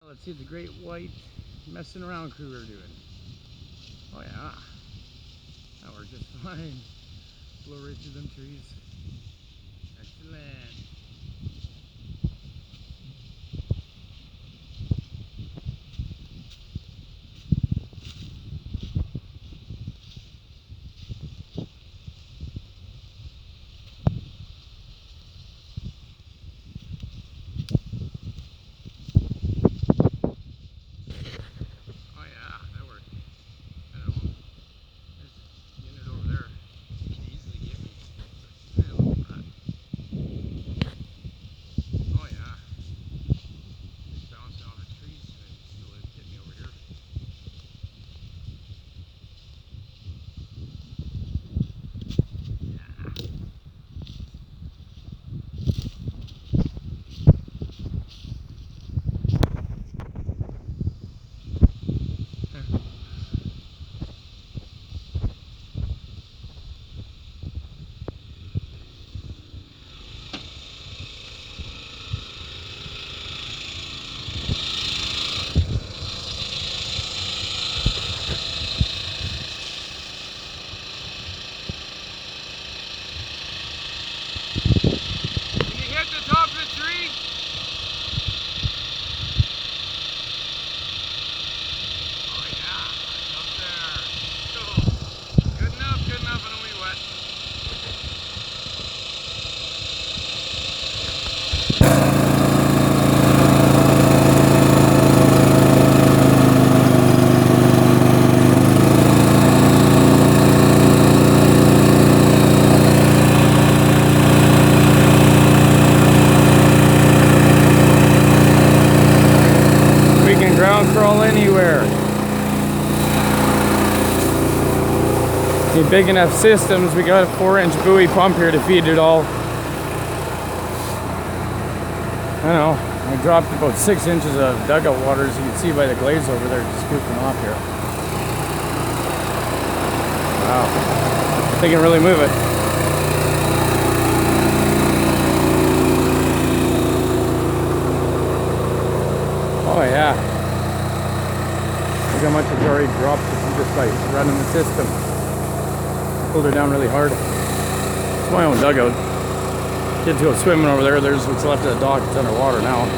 Let's see what the great white messing around crew are doing. Oh yeah, that worked just fine. Blow right through them trees. Excellent. Crawl anywhere. Need big enough systems. We got a 4-inch Bowie pump here to feed it all. I know, I dropped about 6 inches of dugout water, as you can see by the glaze over there just scooping off here. Wow, they can really move it. Oh yeah. Look how much it's already dropped just by running the system. Pulled her down really hard. It's my own dugout. Kids go swimming over there. There's what's left of the dock. It's underwater now.